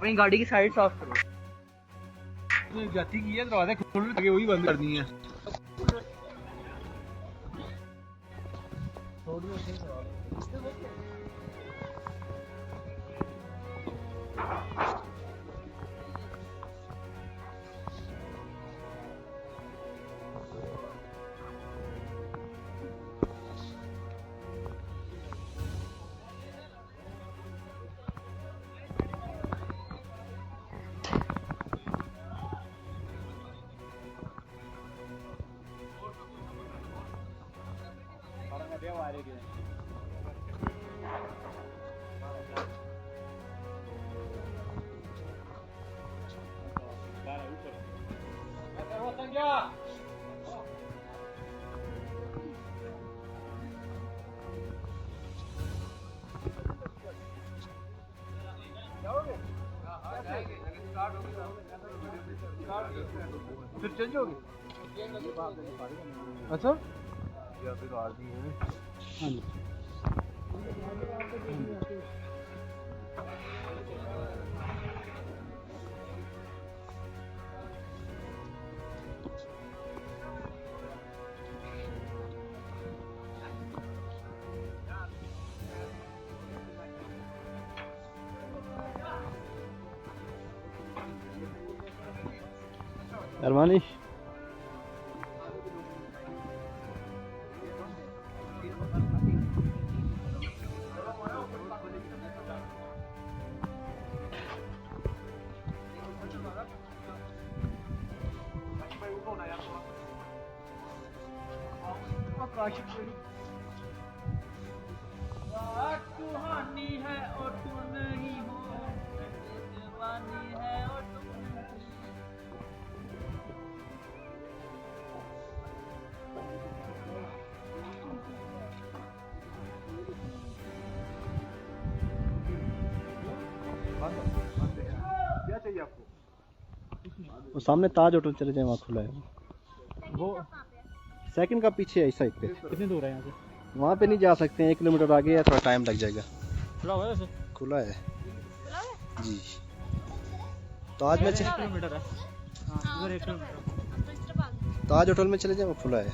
अपनी गाड़ी की साइड साफ करो। जाती की है दरवाजे खोल लगे वही बंद कर दी है। फिर चेंज होगी। अच्छा या फिर आरती है। हाँ जी अरमानी सुहानी है और तू नहीं हो, जवानी है और तुम नहीं। क्या चाहिए आपको? वो सामने ताज होटल चले जाए, वहाँ खुला है वो सेकंड का पीछे है इस साइड पे। कितनी दूर है यहाँ से? वहाँ पे नहीं जा सकते हैं, 1 किलोमीटर आगे है, थोड़ा टाइम लग जाएगा। खुला हुआ है वैसे? खुला है जी। ताज में 1 किलोमीटर है। हाँ इधर 1 किलोमीटर। ताज होटल में चले जाए, वो खुला है।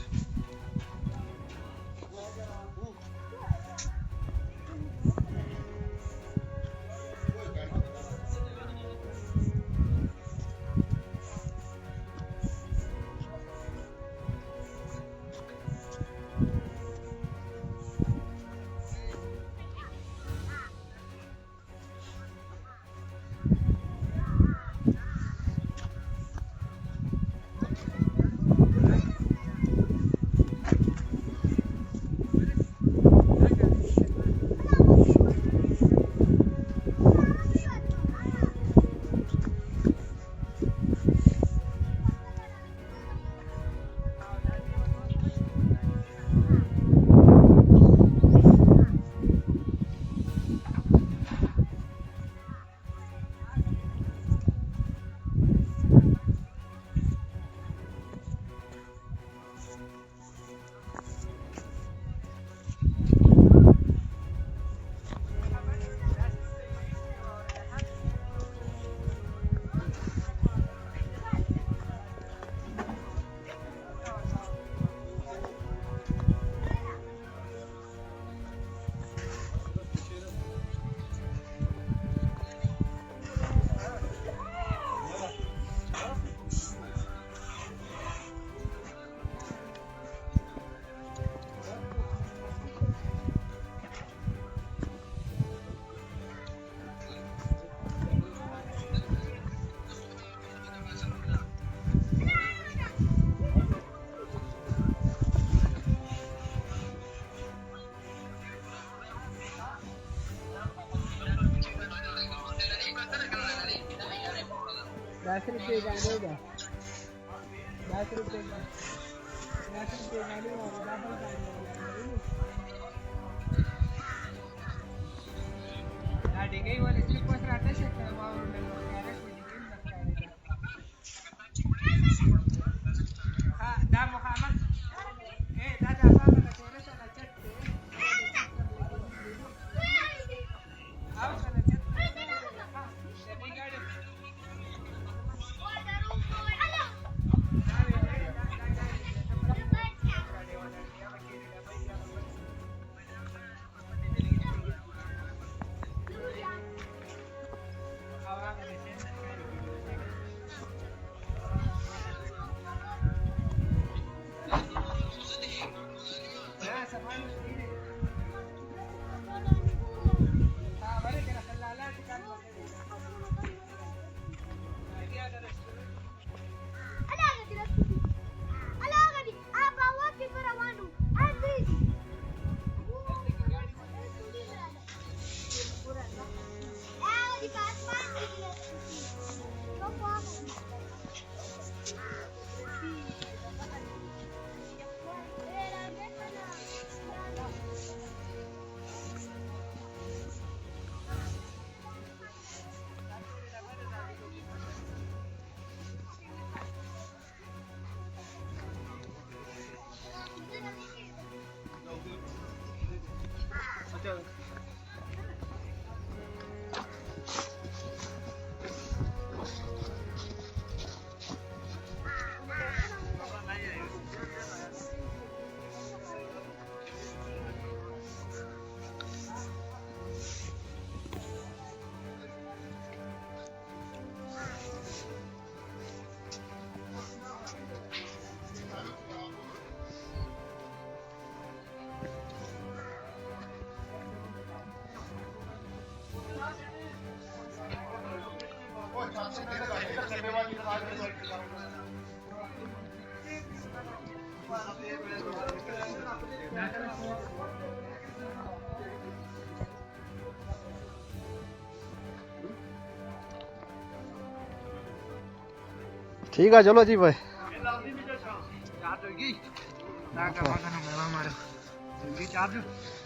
ठीक है चलो जी भाई।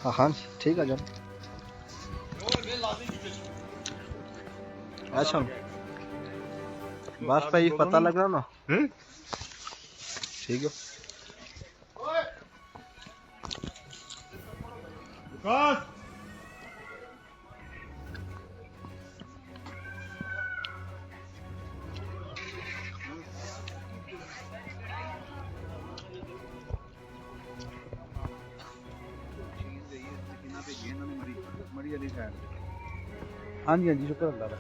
हाँ हाँ ठीक है चलो। अच्छा बस भाई पता लग रहा ना। ठीक है हाँ जी शुक्र अल्लाह का।